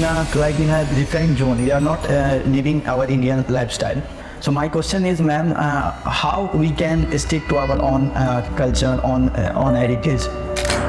in a different zone. We are not living our Indian lifestyle. So my question is, ma'am, how we can stick to our own culture, on heritage?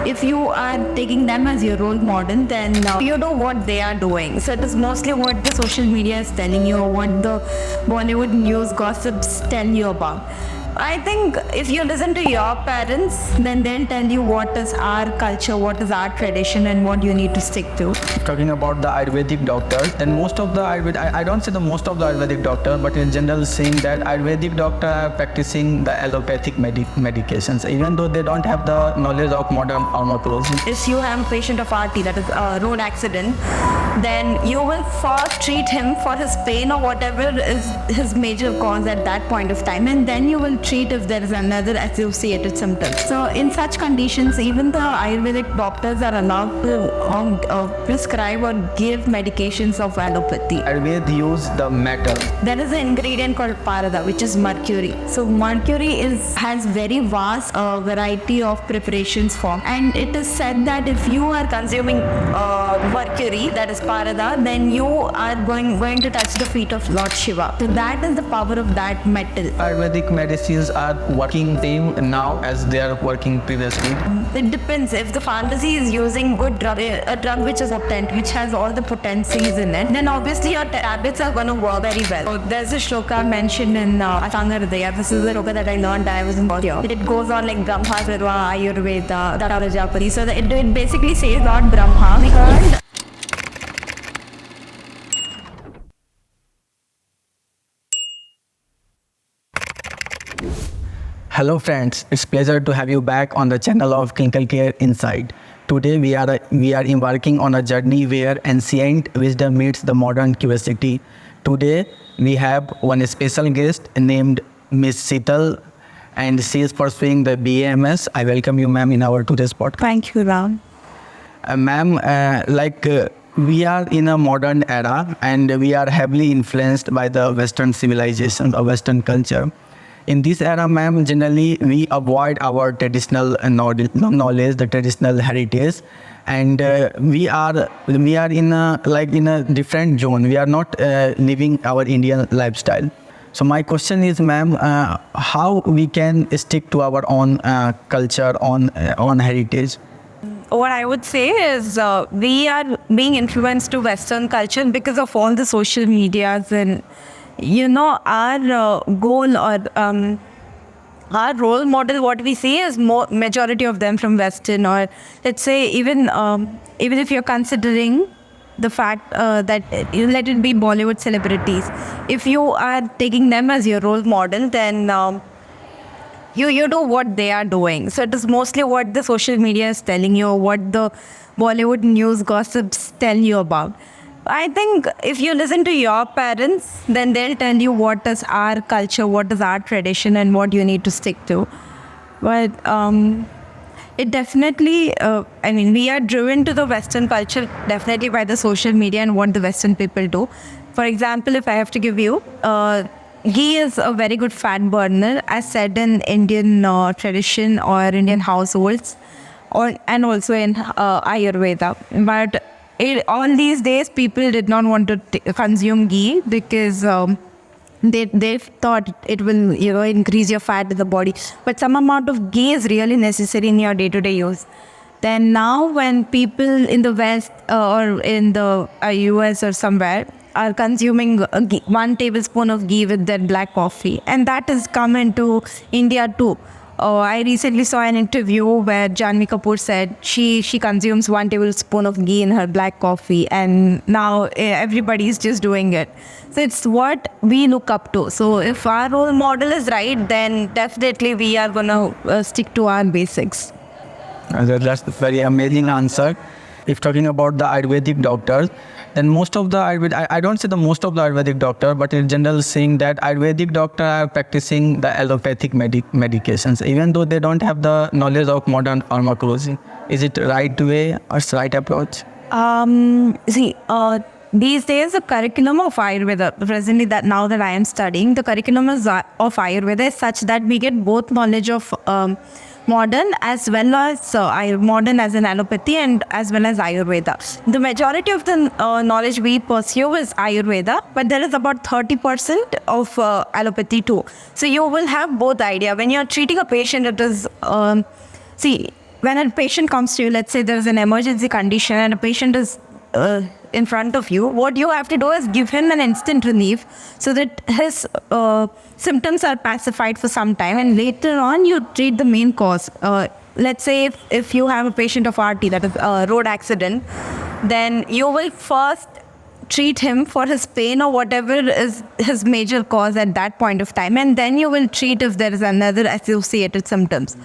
If you are taking them as your role model, then you know what they are doing. So it is mostly what the social media is telling you, or what the Bollywood news gossips tell you about. I think if you listen to your parents, then they'll tell you what is our culture, what is our tradition, and what you need to stick to. Talking about the Ayurvedic doctors, then most of the I don't say the most of the Ayurvedic doctors, but in general saying that Ayurvedic doctors are practicing the allopathic medications, even though they don't have the knowledge of modern pharmacology. If you have a patient of RT, that is a road accident, then you will first treat him for his pain or whatever is his major cause at that point of time, and then you will treat if there is another associated symptom. So in such conditions, even the Ayurvedic doctors are allowed to prescribe or give medications of allopathy. Ayurveda use the metal. There is an ingredient called parada, which is mercury. So mercury has very vast variety of preparations for, and it is said that if you are consuming mercury, that is parada, then you are going to touch the feet of Lord Shiva. So that is the power of that metal. Ayurvedic medicines are working same now as they are working previously. It depends. If the pharmacy is using good drug, a drug which is potent, which has all the potencies in it, then obviously your tablets are going to work very well. So there's a shloka mentioned in Asanga Hridaya. This is the shloka that I learned I was in India. It goes on like Brahma, Sridva, Ayurveda, Prajapati. So it basically says Lord Brahma. Because Hello friends, it's pleasure to have you back on the channel of Clinical Care Insight. Today we are embarking on a journey where ancient wisdom meets the modern curiosity. Today we have one special guest named Miss Sheetal, and she is pursuing the BAMS. I welcome you, ma'am, in our today's podcast. thank you, Ram. Ma'am, we are in a modern era and we are heavily influenced by the Western civilization or Western culture. In this era, ma'am, generally we avoid our traditional knowledge, the traditional heritage, and we are in a different zone. We are not living our Indian lifestyle. So my question is, ma'am, how we can stick to our own culture, on heritage? What I would say is we are being influenced to Western culture because of all the social medias, and our goal or our role model, what we see is majority of them from Western, or let's say even if you're considering the fact that you let it be Bollywood celebrities, if you are taking them as your role model, then you know what they are doing. So it is mostly what the social media is telling you, what the Bollywood news gossips tell you about. I think if you listen to your parents, then they'll tell you what is our culture, what is our tradition, and what you need to stick to. But it definitely, we are driven to the Western culture definitely by the social media and what the Western people do. For example, if I have to give you, ghee is a very good fat burner, as said in Indian tradition or Indian households, and also in Ayurveda. But all these days, people did not want to consume ghee because they thought it will increase your fat in the body. But some amount of ghee is really necessary in your day-to-day use. Then now when people in the West or in the US or somewhere are consuming 1 tablespoon of ghee with their black coffee, and that has come into India too. I recently saw an interview where Janhvi Kapoor said she consumes 1 tablespoon of ghee in her black coffee, and now everybody is just doing it. So it's what we look up to. So if our role model is right, then definitely we are going to stick to our basics. That's a very amazing answer. If talking about the Ayurvedic doctors, then most of the I don't say the most of the Ayurvedic doctor, but in general saying that Ayurvedic doctors are practicing the allopathic medications, even though they don't have the knowledge of modern pharmacology. Is it right way or right approach? These days the curriculum of Ayurveda, presently now that I am studying, the curriculum of Ayurveda is such that we get both knowledge of modern as well as modern as in allopathy and as well as Ayurveda. The majority of the knowledge we pursue is Ayurveda, but there is about 30% of allopathy too. So you will have both idea. When you're treating a patient, it is, when a patient comes to you, let's say there's an emergency condition and a patient is in front of you, what you have to do is give him an instant relief so that his symptoms are pacified for some time, and later on you treat the main cause. Let's say if you have a patient of RT, that is a road accident, then you will first treat him for his pain or whatever is his major cause at that point of time, and then you will treat if there is another associated symptoms.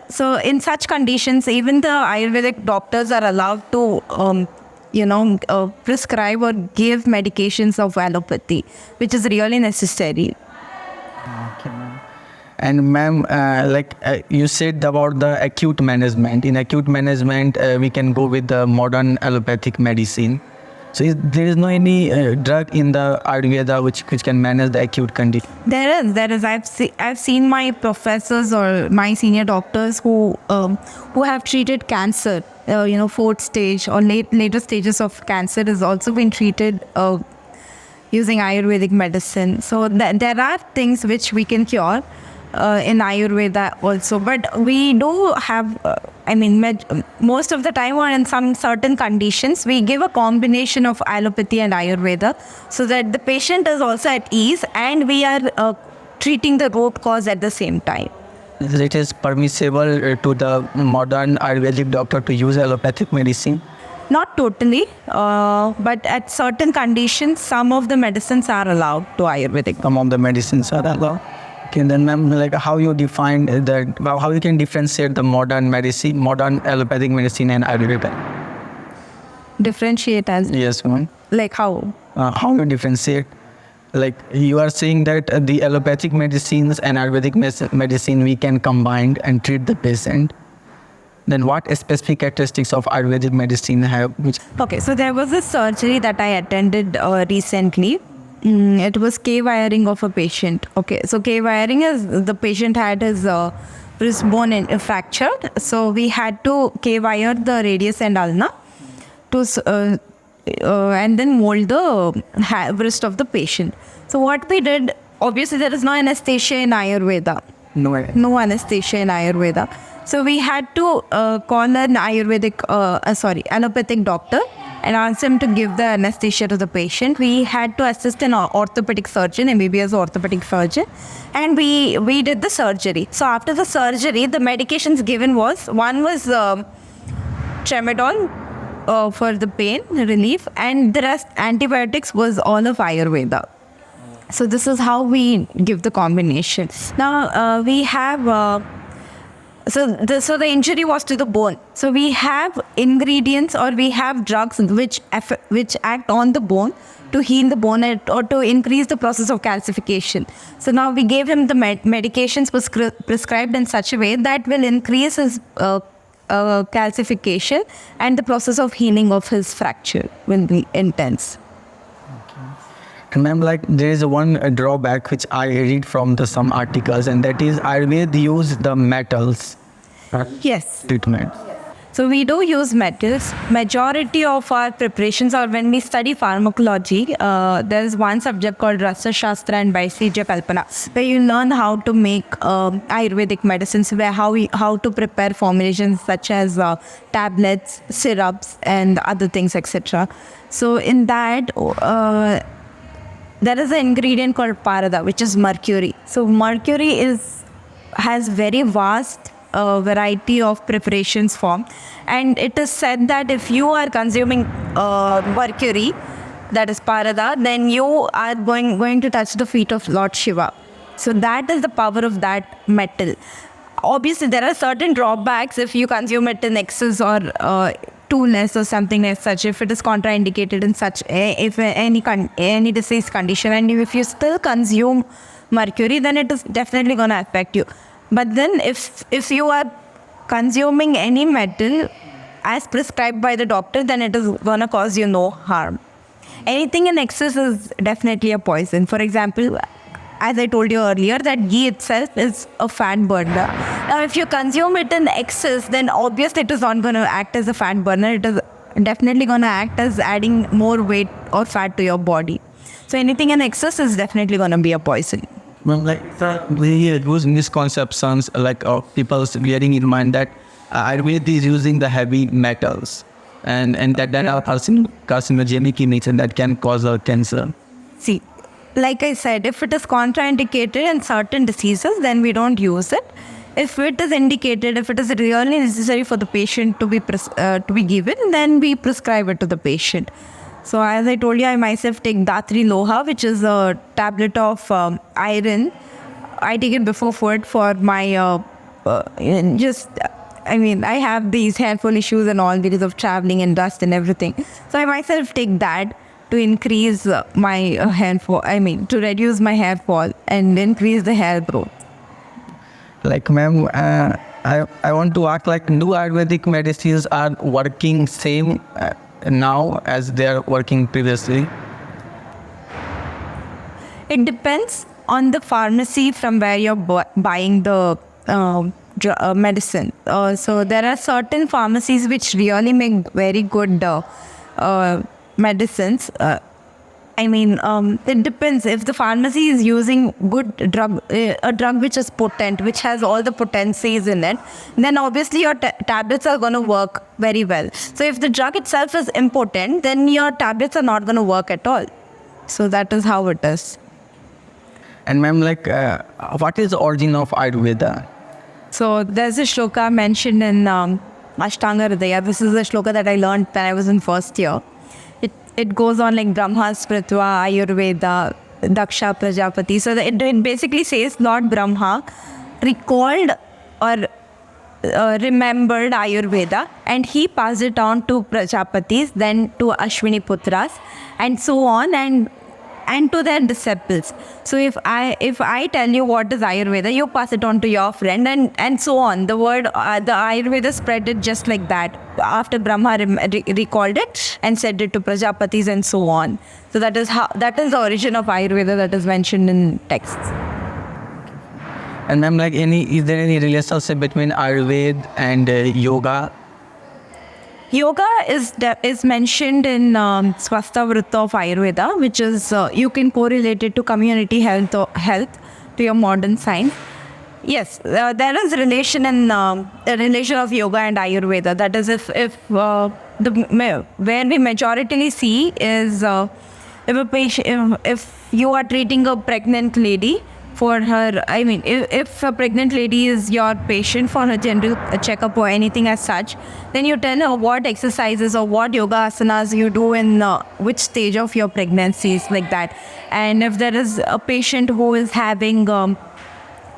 So in such conditions, even the Ayurvedic doctors are allowed to prescribe or give medications of allopathy, which is really necessary. Okay, ma'am. And ma'am, you said about the acute management. In acute management, we can go with the modern allopathic medicine. So there is no any drug in the Ayurveda which can manage the acute condition? There is. I've seen my professors or my senior doctors who have treated cancer. Fourth stage or later stages of cancer has also been treated using Ayurvedic medicine. So there are things which we can cure in Ayurveda also, but we do have, most of the time or in some certain conditions, we give a combination of allopathy and Ayurveda so that the patient is also at ease and we are treating the root cause at the same time. It is permissible to the modern Ayurvedic doctor to use allopathic medicine? Not totally, but at certain conditions, some of the medicines are allowed to Ayurvedic. Some of the medicines are allowed. Okay, then ma'am, how you define that? How you can differentiate the modern medicine, modern allopathic medicine and Ayurveda? Differentiate as? Yes, ma'am. Like how? How you differentiate? Like you are saying that the allopathic medicines and Ayurvedic medicine we can combine and treat the patient. Then what specific characteristics of Ayurvedic medicine have? Okay, so there was a surgery that I attended recently. It was K-wiring of a patient. Okay, so K-wiring is the patient had his wrist bone fractured. So we had to K-wire the radius and ulna to and then mold the wrist of the patient. So what we did, obviously there is no anesthesia in Ayurveda. No anesthesia in Ayurveda. So we had to call an allopathic doctor and ask him to give the anesthesia to the patient. We had to assist an orthopedic surgeon, MBBS orthopedic surgeon, and we did the surgery. So after the surgery, the medications given one was Tramadol for the pain relief, and the rest antibiotics was all of Ayurveda. So this is how we give the combination. Now we have. So the injury was to the bone. So we have ingredients or we have drugs which act on the bone to heal the bone or to increase the process of calcification. So now we gave him the medications prescribed in such a way that will increase his calcification, and the process of healing of his fracture will be intense. And ma'am, there is one drawback which I read from some articles, and that is Ayurveda use the metals. Yes. Treatment. So we do use metals. Majority of our preparations, or when we study pharmacology, there is one subject called Rasa Shastra and Vaishya Kalpana, where you learn how to make Ayurvedic medicines, how to prepare formulations such as tablets, syrups, and other things, etc. So in that, there is an ingredient called parada, which is mercury. So mercury has very vast variety of preparations form, and it is said that if you are consuming mercury, that is parada, then you are going to touch the feet of Lord Shiva. So that is the power of that metal. Obviously, there are certain drawbacks if you consume it in excess or too less or something as such, if it is contraindicated in such if any disease condition, and if you still consume mercury, then it is definitely going to affect you. But then if you are consuming any metal as prescribed by the doctor, then it is going to cause you no harm. Anything in excess is definitely a poison. For example, as I told you earlier, that ghee itself is a fat burner. Now, if you consume it in excess, then obviously it is not going to act as a fat burner. It is definitely going to act as adding more weight or fat to your body. So anything in excess is definitely going to be a poison. Well, like we use misconceptions, like people bearing in mind that Ayurveda is using the heavy metals, and that are carcinogenic in nature that can cause cancer. See, like I said, if it is contraindicated in certain diseases, then we don't use it. If it is indicated, if it is really necessary for the patient to be given, then we prescribe it to the patient. So as I told you, I myself take Datri Loha, which is a tablet of iron. I take it before food for my I have these hair fall issues and all because of traveling and dust and everything. So I myself take that to increase my hair fall. To reduce my hair fall and increase the hair growth. Like, ma'am, I want to ask, like, do Ayurvedic medicines are working same now as they are working previously? It depends on the pharmacy from where you're buying the medicine. So there are certain pharmacies which really make very good medicines. It depends. If the pharmacy is using good drug, a drug which is potent, which has all the potencies in it, then obviously your tablets are going to work very well. So if the drug itself is impotent, then your tablets are not going to work at all. So that is how it is. And ma'am, like, what is the origin of Ayurveda? So there's a shloka mentioned in Ashtanga Hridaya. This is a shloka that I learned when I was in first year. It goes on like Brahma Spritva, Ayurveda, Daksha Prajapati. So it basically says Lord Brahma recalled or remembered Ayurveda, and he passed it on to Prajapatis, then to Ashwini Putras, and so on, and to their disciples. So if I tell you what is Ayurveda, you pass it on to your friend, and so on. The word, the Ayurveda spread it just like that. After Brahma recalled it and said it to Prajapatis and so on. So that is the origin of Ayurveda that is mentioned in texts. And ma'am, like, is there any relationship between Ayurveda and yoga? Yoga is mentioned in Swastha Vritta of Ayurveda, which is you can correlate it to community health to your modern science. Yes, there is relation in a relation of yoga and Ayurveda. That is, where we majoritarily see is if a patient, if you are treating a pregnant lady for her, if a pregnant lady is your patient for her general checkup or anything as such, then you tell her what exercises or what yoga asanas you do in which stage of your pregnancy is like that. And if there is a patient who is having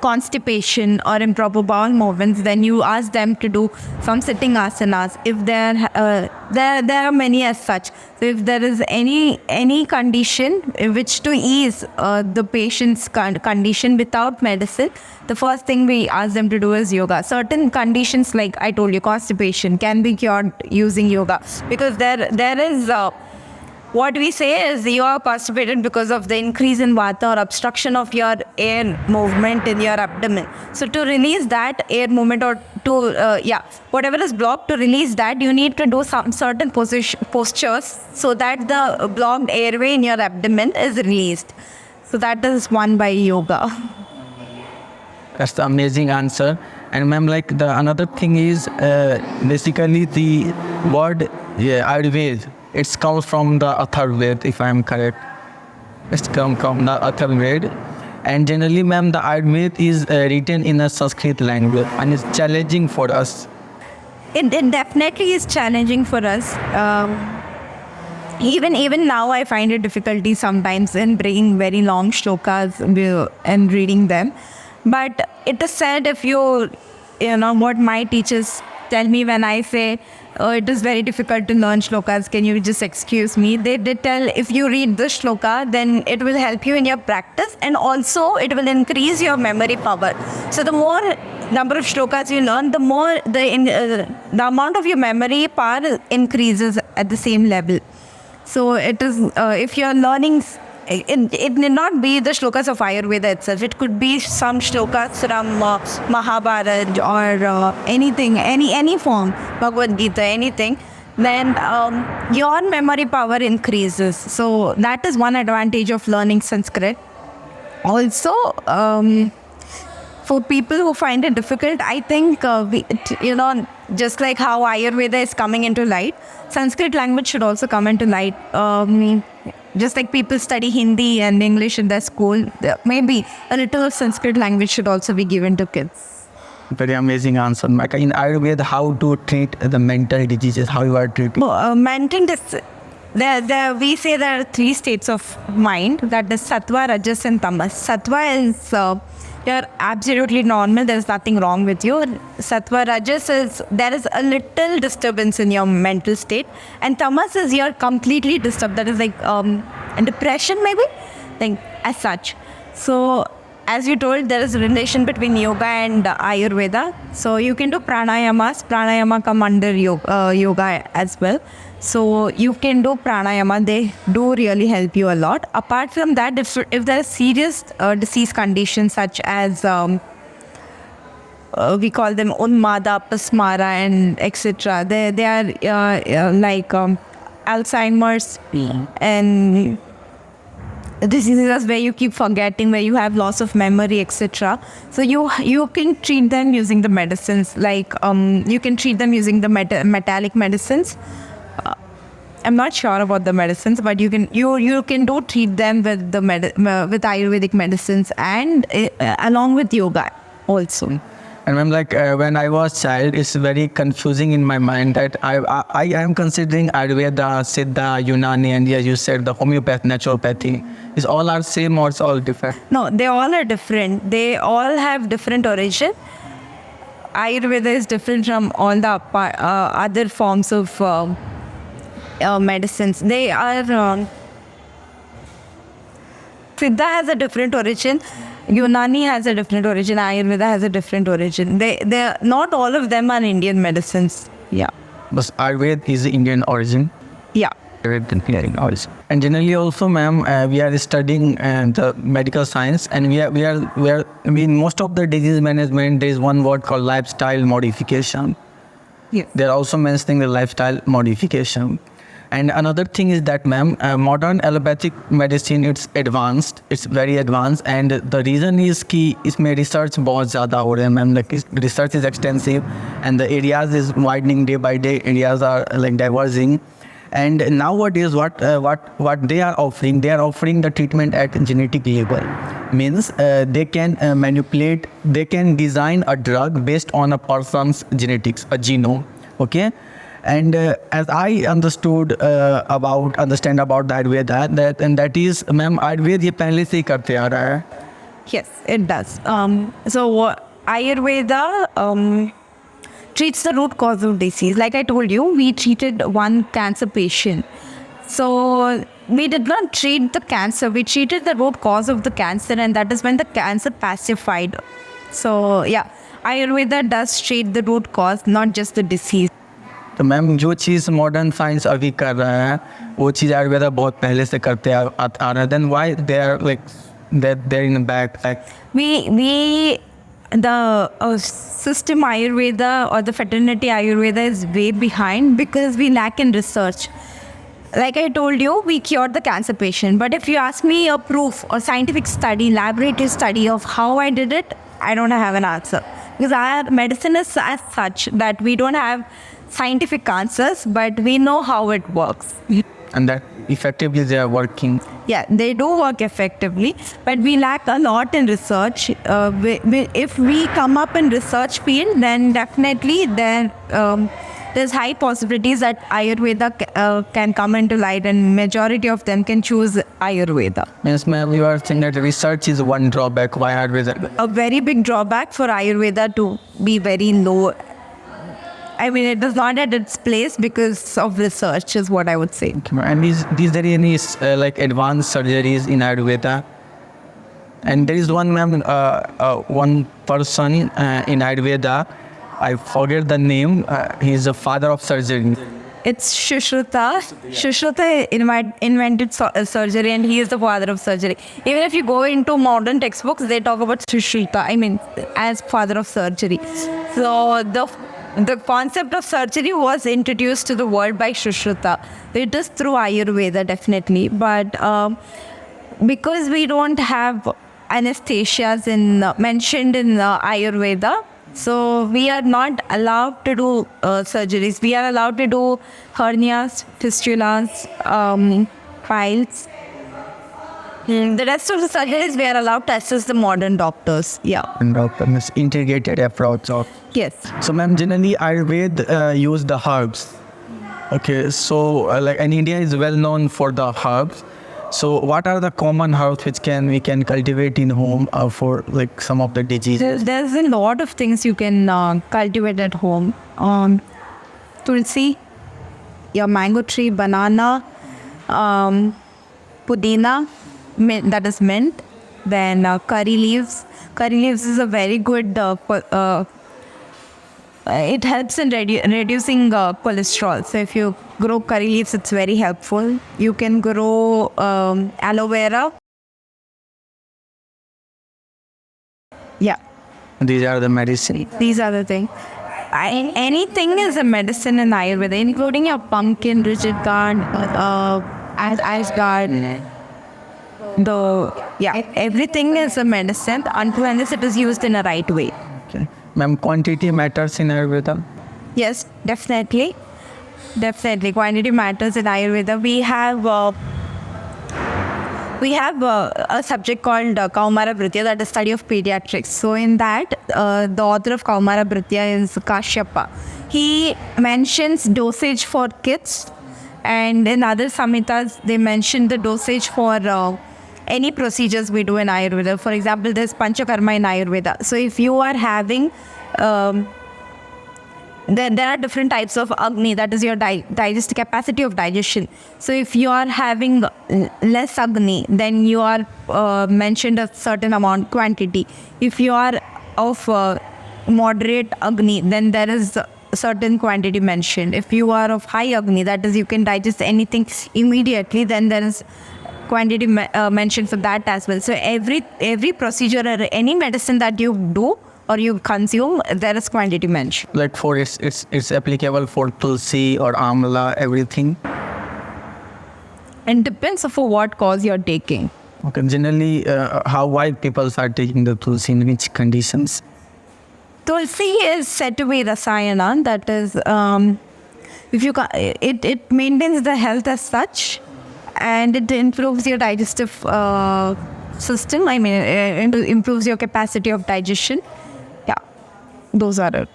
constipation or improper bowel movements, then you ask them to do some sitting asanas. If there are many as such. So if there is any condition which to ease the patient's condition without medicine, the first thing we ask them to do is yoga. Certain conditions, like I told you, constipation can be cured using yoga, because there is what we say is you are constipated because of the increase in vata or obstruction of your air movement in your abdomen. So to release that air movement, or to, whatever is blocked, to release that, you need to do some certain postures so that the blocked airway in your abdomen is released. So that is one by yoga. That's the amazing answer. And ma'am, like, another thing is basically the word Ayurveda. It comes from the Ayurved, if I am correct. It's come from the Ayurved. And generally, ma'am, the Ayurved is written in a Sanskrit language, and it's challenging for us. It definitely is challenging for us. Even now, I find it difficulty sometimes in bringing very long shlokas and reading them. But it is said, if you know what my teachers tell me when I say, it is very difficult to learn shlokas, can you just excuse me? They tell, if you read the shloka, then it will help you in your practice, and also it will increase your memory power. So the more number of shlokas you learn, the more the amount of your memory power increases at the same level. So it is, if you are learning it need not be the shlokas of Ayurveda itself. It could be some shlokas from Mahabharata or anything, any form, Bhagavad Gita, anything. Then your memory power increases. So that is one advantage of learning Sanskrit. Also, for people who find it difficult, I think, just like how Ayurveda is coming into light, Sanskrit language should also come into light. Just like people study Hindi and English in their school, maybe a little of Sanskrit language should also be given to kids. Very amazing answer, Maka. In Ayurveda, how to treat the mental diseases, how you are treating? Mental we say there are 3 states of mind, that is Sattva, Rajas and Tamas. Sattva is you're absolutely normal, there's nothing wrong with you. Sattva, Rajas is there is a little disturbance in your mental state, and Tamas is you're completely disturbed. That is like depression maybe, like as such. So as you told, there is a relation between yoga and Ayurveda. So you can do pranayamas. Pranayama come under yoga as well. So you can do pranayama. They do really help you a lot. Apart from that, if there are serious disease conditions such as we call them unmada, pasmara, and etc. They are like Alzheimer's and diseases where you keep forgetting, where you have loss of memory, etc. So you can treat them using the medicines, like you can treat them using the metallic medicines. I'm not sure about the medicines, but you can do treat them with the with Ayurvedic medicines and along with yoga also. And I'm like, when I was child, it's very confusing in my mind that I am considering Ayurveda, Siddha, Unani, and yeah, you said the homeopathy, naturopathy. Is all are same or it's all different? No, they all are different. They all have different origin. Ayurveda is different from all the other forms of medicines. They are Siddha has a different origin. Unani has a different origin. Ayurveda has a different origin. They not all of them are Indian medicines. Yeah. But Ayurveda is Indian origin. Yeah. And generally also, ma'am, we are studying the medical science, and we are in most of the disease management, there is one word called lifestyle modification. Yes. They are also mentioning the lifestyle modification. And another thing is that, ma'am, modern allopathic medicine, it's advanced, it's very advanced, and the reason is कि इसमें research बहुत ज़्यादा हो रहे हैं, ma'am. Like research is extensive, and the areas is widening day by day. Areas are like diverging, and nowadays what they are offering the treatment at genetic level. Means they can manipulate, they can design a drug based on a person's genetics, a genome. Okay. And as I understand about the Ayurveda, that is, ma'am, Ayurveda ये पहले से ही करते आ रहा है. Yes, it does. So Ayurveda treats the root cause of disease. Like I told you, we treated one cancer patient. So we did not treat the cancer. We treated the root cause of the cancer, and that is when the cancer pacified. So yeah, Ayurveda does treat the root cause, not just the disease. तो ma'am जो चीज़ modern science अभी कर रहा है वो चीज़ आयुर्वेदा बहुत पहले से करते आ रहा है. Then why they are like they're in the back, like the system Ayurveda or the fraternity Ayurveda is way behind because we lack in research. Like I told you, we cured the cancer patient, but if you ask me a proof or scientific study, laboratory study of how I did it, I don't have an answer, because our medicine is as such that we don't have scientific answers, but we know how it works. And that effectively they are working. Yeah, they do work effectively, but we lack a lot in research. If we come up in research field, then definitely there's high possibilities that Ayurveda can come into light, and majority of them can choose Ayurveda. Yes, ma'am, you are saying that research is one drawback. Why Ayurveda? A very big drawback for Ayurveda to be very low. I mean, it is not at its place because of research, is what I would say. And is there any like advanced surgeries in Ayurveda? And there is one one person in Ayurveda, I forget the name. He is the father of surgery. It's Shushruta. Shushruta invented surgery, and he is the father of surgery. Even if you go into modern textbooks, they talk about Shushruta, as father of surgery. So the concept of surgery was introduced to the world by Shushruta. It is through Ayurveda, definitely. But because we don't have anesthesias mentioned in Ayurveda, so we are not allowed to do surgeries. We are allowed to do hernias, fistulas, piles. The rest of the surgeries we are allowed to assist the modern doctors. Yeah. And doctors integrated approach of. Yes. So, ma'am, generally Ayurveda use the herbs. Okay, so and India is well known for the herbs. So, what are the common herbs which we can cultivate in home for like some of the diseases? There's a lot of things you can cultivate at home. Tulsi, your mango tree, banana, pudina, that is mint. Then curry leaves. Curry leaves is a very good. It helps in reducing cholesterol. So if you grow curry leaves, it's very helpful. You can grow aloe vera. Yeah. These are the medicine. These are the things. Anything is a medicine in Ayurveda, including your pumpkin, rigid guard, ice guard. Everything is a medicine unless it is used in a right way. Okay. Ma'am, quantity matters in Ayurveda? Yes, definitely. Definitely. Quantity matters in Ayurveda. We have a subject called Kaumara Bhritya, that is study of pediatrics. So in that, the author of Kaumara Bhritya is Kashyapa. He mentions dosage for kids, and in other samhitas, they mention the dosage for any procedures we do in Ayurveda. For example, there's Panchakarma in Ayurveda. So if you are having, there are different types of Agni, that is your digestive capacity of digestion. So if you are having less Agni, then you are mentioned a certain amount quantity. If you are of moderate Agni, then there is a certain quantity mentioned. If you are of high Agni, that is you can digest anything immediately, then there is quantity mentioned for that as well. So every procedure or any medicine that you do or you consume, there is quantity mentioned. Like for it's applicable for tulsi or amla, everything? And depends for what cause you're taking. Okay, generally, why people are taking the tulsi, in which conditions? Tulsi is said to be rasayana, that is, it maintains the health as such, and it improves your digestive system. It improves your capacity of digestion. Yeah, those are it.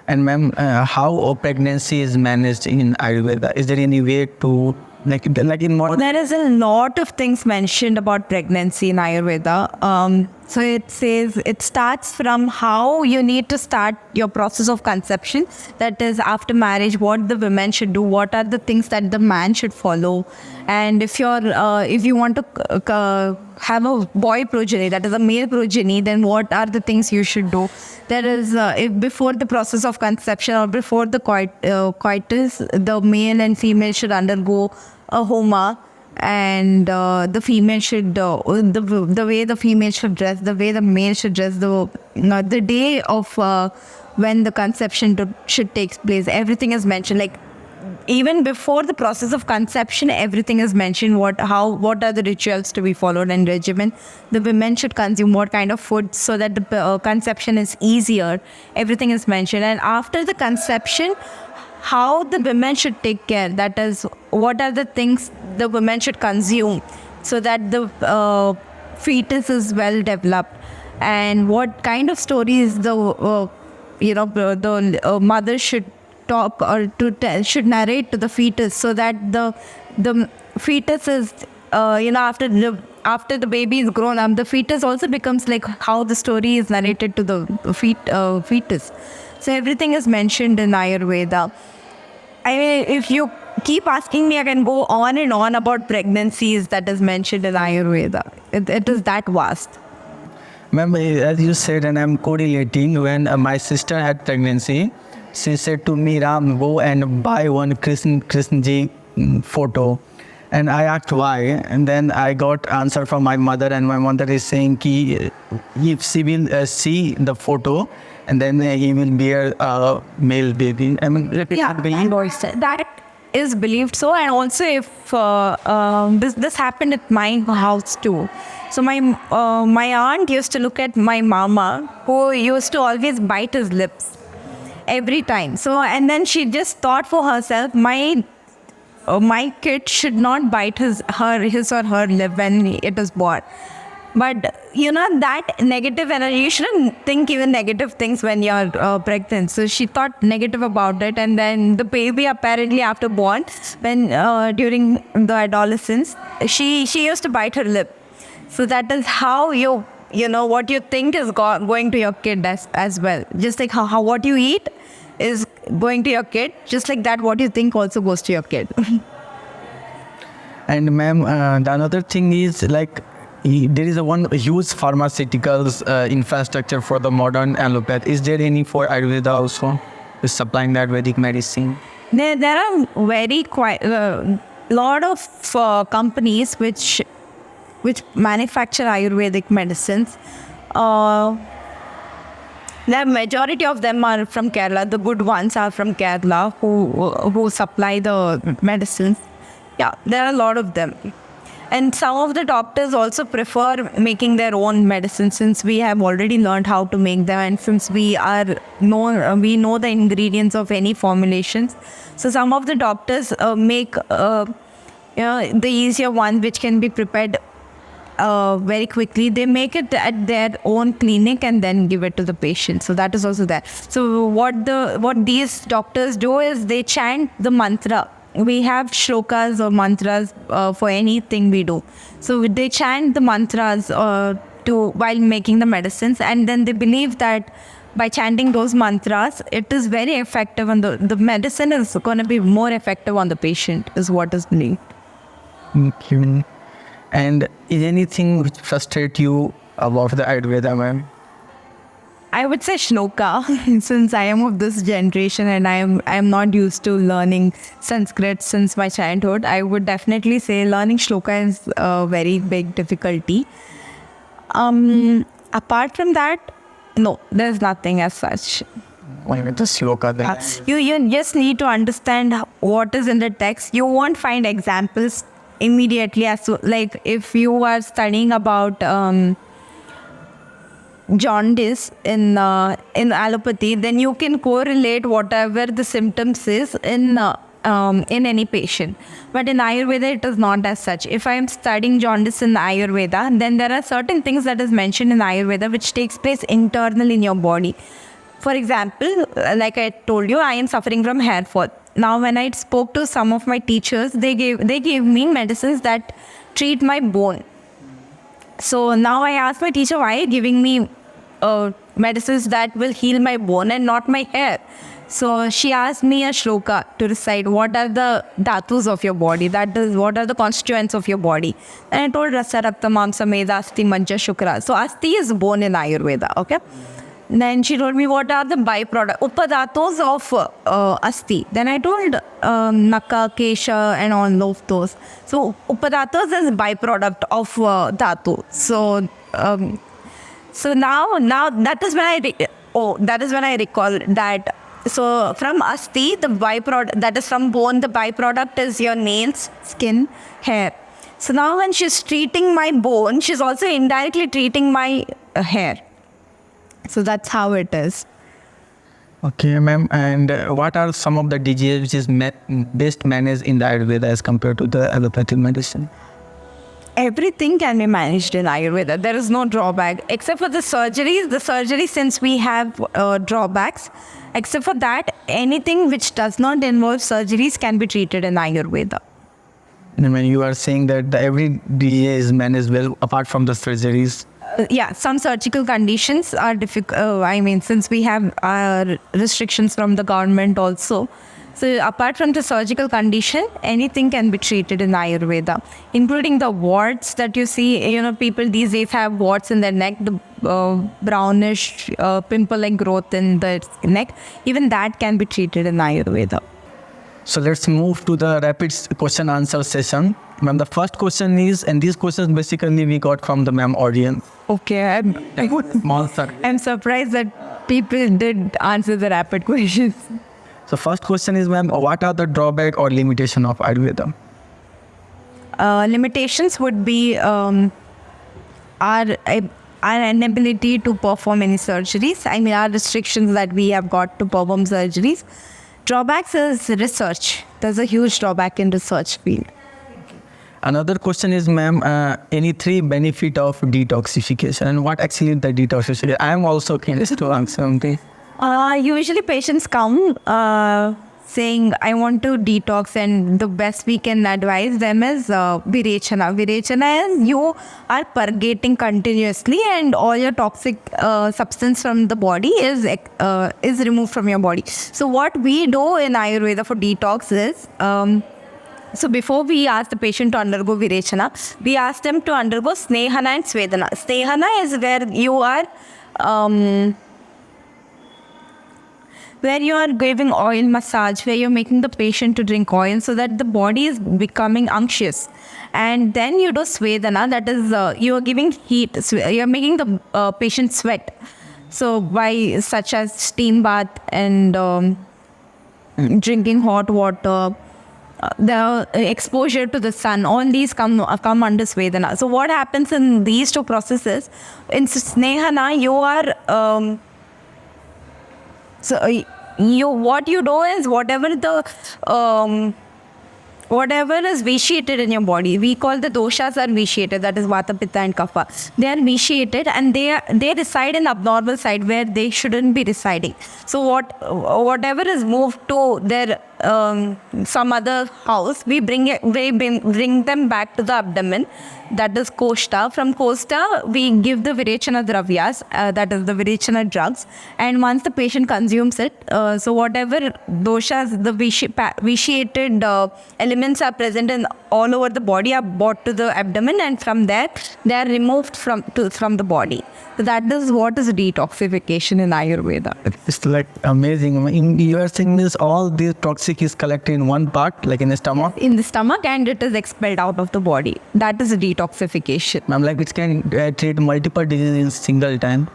And ma'am, how pregnancy is managed in Ayurveda? Is there any way to like in modern? There is a lot of things mentioned about pregnancy in Ayurveda. So it says it starts from how you need to start your process of conception. That is, after marriage, what the women should do, what are the things that the man should follow, and if you want to have a boy progeny, that is a male progeny, then what are the things you should do? There is if before the process of conception or before the coitus, the male and female should undergo a homa. And the female should, the way the female should dress, the way the male should dress, the day of when the conception should take place, everything is mentioned. Like even before the process of conception, everything is mentioned. What are the rituals to be followed and regimen the women should consume, what kind of food, so that the conception is easier. Everything is mentioned. And after the conception, how the women should take care, that is, what are the things the women should consume so that the fetus is well developed, and what kind of stories the mother should talk or should narrate to the fetus, so that the fetus is after the baby is grown up, the fetus also becomes like how the story is narrated to the fetus. So everything is mentioned in Ayurveda. I mean, if you keep asking me, I can go on and on about pregnancies that is mentioned in Ayurveda. It is that vast. Ma'am, as you said, and I'm correlating, when my sister had pregnancy, she said to me, Ram, go and buy one Krishna Ji photo. And I asked why, and then I got answer from my mother, and my mother is saying ki if she will see the photo, and then he will bear a male baby. I mean, that is believed so. And also, if this happened at my house too. So my aunt used to look at my mama, who used to always bite his lips every time. So, and then she just thought for herself, my kid should not bite his or her lip when it is born. But that negative energy, you shouldn't think even negative things when you're pregnant. So she thought negative about it, and then the baby apparently after born, when during the adolescence, she used to bite her lip. So that is how what you think is going to your kid as well. Just like how what you eat is going to your kid, just like that what you think also goes to your kid. And ma'am, the another thing is like there is one huge pharmaceuticals infrastructure for the modern allopathy. Is there any for Ayurveda also? Is supplying the Ayurvedic medicine? There are lot of companies which manufacture Ayurvedic medicines. The majority of them are from Kerala. The good ones are from Kerala who supply the medicines. Yeah, there are a lot of them. And some of the doctors also prefer making their own medicine, since we have already learned how to make them, and since we know the ingredients of any formulations. So some of the doctors make the easier one, which can be prepared very quickly. They make it at their own clinic and then give it to the patient. So that is also there. So what these doctors do is they chant the mantra. We have shlokas or mantras for anything we do. So they chant the mantras while making the medicines, and then they believe that by chanting those mantras, it is very effective, and the medicine is going to be more effective on the patient, is what is believed. Okay. And is anything which frustrates you about the Ayurveda, ma'am? I would say shloka, since I am of this generation and I am not used to learning Sanskrit since my childhood. I would definitely say learning shloka is a very big difficulty. Apart from that, no, there's nothing as such. The shloka then. You just need to understand what is in the text. You won't find examples immediately, like if you are studying about jaundice in allopathy, then you can correlate whatever the symptoms is in any patient. But in Ayurveda, it is not as such. If I am studying jaundice in Ayurveda, then there are certain things that is mentioned in Ayurveda which takes place internally in your body. For example, like I told you, I am suffering from hair fall. Now, when I spoke to some of my teachers, they gave me medicines that treat my bone. So now I asked my teacher, why are you giving me medicines that will heal my bone and not my hair? So she asked me a shloka to recite what are the dhatus of your body, that is, what are the constituents of your body. And I told Rasa, Rakta, Mamsa, Meda, Asti, Manja, Shukra. So Asti is bone in Ayurveda, okay? Then she told me what are the byproducts, upadatos of Asti. Then I told Naka, Kesha and all of those. So upadatos is byproduct of dhatu. So now that is when I recall that. So from Asti, the byproduct, that is from bone, the byproduct is your nails, skin, hair. So now when she's treating my bone, she's also indirectly treating my hair. So that's how it is. Okay, ma'am. And what are some of the diseases which is best managed in the Ayurveda as compared to the allopathic medicine? Everything can be managed in Ayurveda. There is no drawback. Except for the surgeries. The surgery, since we have drawbacks, except for that, anything which does not involve surgeries can be treated in Ayurveda. And when you are saying that every disease is managed well apart from the surgeries? Yeah, some surgical conditions are difficult. Since we have restrictions from the government also. So apart from the surgical condition, anything can be treated in Ayurveda, including the warts that you see. People these days have warts in their neck. The brownish pimple-like growth in the neck, even that can be treated in Ayurveda. So let's move to the rapid question answer session. Ma'am, the first question is, and these questions basically we got from the ma'am audience. Okay, I'm surprised that people did answer the rapid questions. So first question is, ma'am, what are the drawback or limitation of Ayurveda? Limitations would be our inability to perform any surgeries. I mean, our restrictions that we have got to perform surgeries. Drawbacks is research. There's a huge drawback in research field. Another question is, ma'am, any 3 benefit of detoxification, and what actually the detoxification? I am also curious to answer something. Usually patients come saying, I want to detox, and the best we can advise them is Virechana. Virechana is you are purgating continuously and all your toxic substance from the body is removed from your body. So what we do in Ayurveda for detox is, so before we ask the patient to undergo Virechana, we ask them to undergo Snehana and Svedana. Snehana is where you are giving oil massage, where you're making the patient to drink oil so that the body is becoming anxious. And then you do Svedana, that is, you are giving heat, you're making the patient sweat. So by such as steam bath and drinking hot water, the exposure to the sun, all these come under Svedana. So what happens in these 2 processes, in Snehana, you are... what you do is whatever is vitiated in your body, we call the doshas are vitiated, that is Vata, Pitta and Kapha. They are vitiated and they reside in abnormal side where they shouldn't be residing. So whatever is moved to their some other house, we bring them back to the abdomen, that is Koshta. From Koshta, we give the Virechana Dravyas, that is the Virechana drugs. And once the patient consumes it, so whatever doshas, the vitiated elements are present in all over the body are brought to the abdomen, and from there, they are removed from the body. So that is what is detoxification in Ayurveda. It's like amazing. You are saying this, all this toxic is collected in one part, like in the stomach? In the stomach, and it is expelled out of the body. That is detoxification. Ma'am, like it can treat multiple diseases in single time.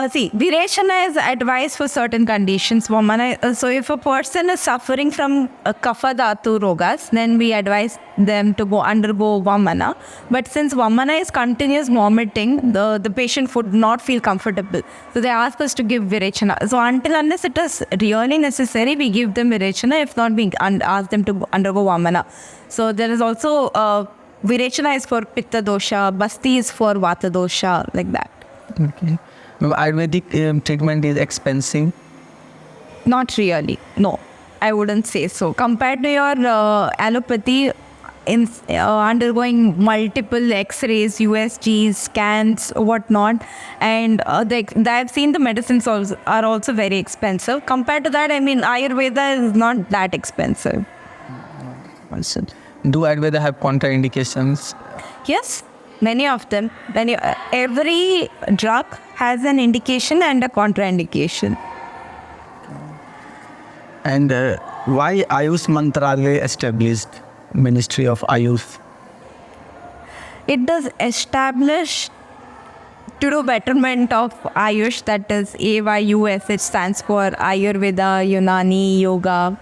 See, Virechana is advised for certain conditions. So if a person is suffering from Kapha Dhatu Rogas, then we advise them to undergo Vamana. But since Vamana is continuous vomiting, the patient would not feel comfortable. So they ask us to give Virechana. So unless it is really necessary, we give them Virechana. If not, we ask them to undergo Vamana. So there is also Virechana is for Pitta Dosha, Basti is for Vata Dosha, like that. Okay. Ayurvedic treatment is expensive? Not really. No, I wouldn't say so. Compared to your allopathy, in undergoing multiple X-rays, USGs, scans, whatnot, and I've seen the medicines are also very expensive. Compared to that, I mean, Ayurveda is not that expensive. Do Ayurveda have contraindications? Yes, many of them. Every drug has an indication and a contraindication. And why Ayush Mantralaya established Ministry of Ayush? It does establish to do betterment of Ayush, that is AYUS. It stands for Ayurveda, Unani, Yoga,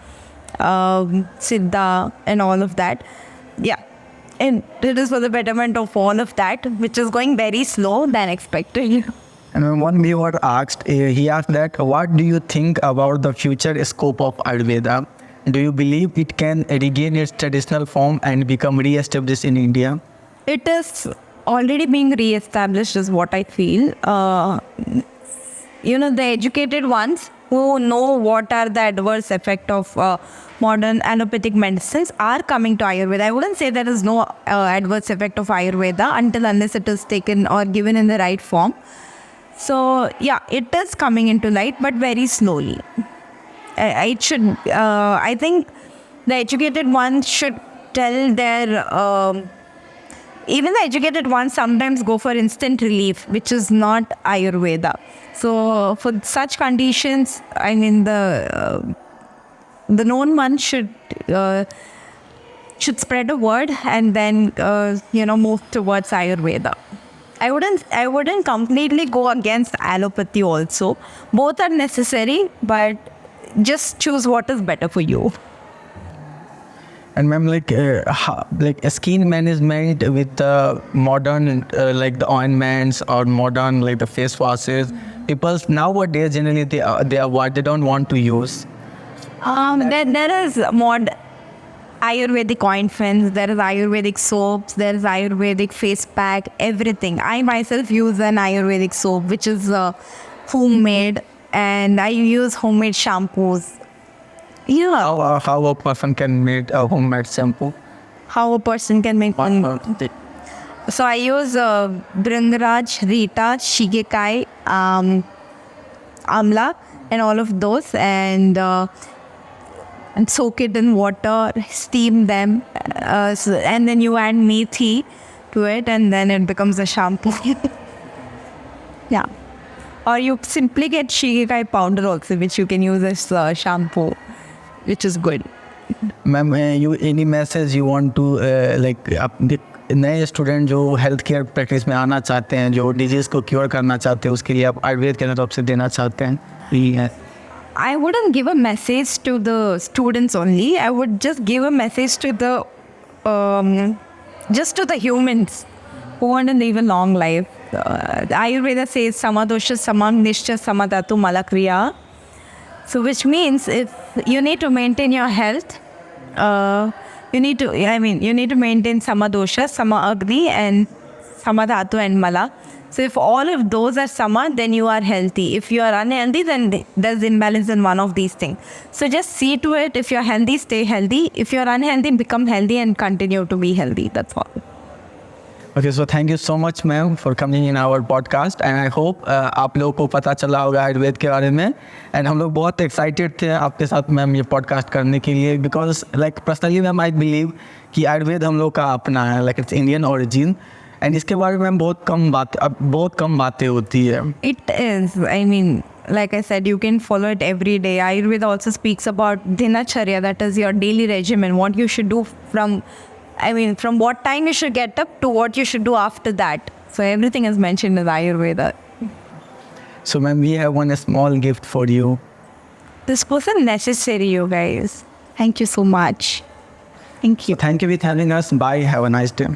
Siddha, and all of that. Yeah. And it is for the betterment of all of that, which is going very slow than expected. And when one viewer asked, he asked that, what do you think about the future scope of Ayurveda? Do you believe it can regain its traditional form and become re-established in India? It is already being re-established is what I feel. The educated ones who know what are the adverse effects of modern allopathic medicines are coming to Ayurveda. I wouldn't say there is no adverse effect of Ayurveda unless it is taken or given in the right form. So, yeah, it is coming into light, but very slowly. I think the educated ones should tell their even the educated ones sometimes go for instant relief, which is not Ayurveda. So for such conditions, I mean, the known one should spread a word and then move towards Ayurveda. I wouldn't completely go against allopathy also. Both are necessary, but just choose what is better for you. And ma'am, like skin management with modern like the ointments or modern like the face washes, people nowadays generally they avoid, they don't want to use. There is Ayurvedic ointments, there is Ayurvedic soaps, there is Ayurvedic face pack, everything. I myself use an Ayurvedic soap which is homemade, and I use homemade shampoos. Yeah. How a person can make a homemade shampoo? How a person can make one. So I use Bringraj, Rita, Shigekai, Amla, and all of those, and soak it in water, steam them, and then you add methi to it, and then it becomes a shampoo. Yeah. Or you simply get Shigekai powder also, which you can use as shampoo, which is good. Ma'am, you any message you want to like नए student जो health care practice में आना चाहते हैं, जो disease को cure करना चाहते हैं, उसके लिए आप आयुर्वेद के तरफ से देना चाहते हैं? I wouldn't give a message to the students only. I would just give a message to the humans who want to live a long life. Ayurveda says samadosha samangnischa samadatu malakriya. So which means if you need to maintain your health, you need to maintain samadosha, sama-agni, and samadhatu and mala. So if all of those are sama, then you are healthy. If you are unhealthy, then there's imbalance in one of these things. So just see to it. If you're healthy, stay healthy. If you're unhealthy, become healthy and continue to be healthy. That's all. Okay, so thank you so much, ma'am, for coming in our podcast. And I hope आप लोगों को पता चला होगा आयुर्वेद के बारे में. And हम लोग बहुत excited थे आपके साथ मैम ये podcast करने के लिए, because like personally ma'am I believe कि आयुर्वेद हम लोग का अपना है, like it's Indian origin. And इसके बारे में बहुत कम बातें होती है. It is. I mean, like I said, you can follow it every day. Ayurveda also speaks about dinacharya, that is your daily regimen, what you should do from what time you should get up to what you should do after that. So everything is mentioned in Ayurveda. So ma'am, we have one small gift for you. This wasn't necessary, you guys. Thank you so much. Thank you. Thank you for having us. Bye. Have a nice day.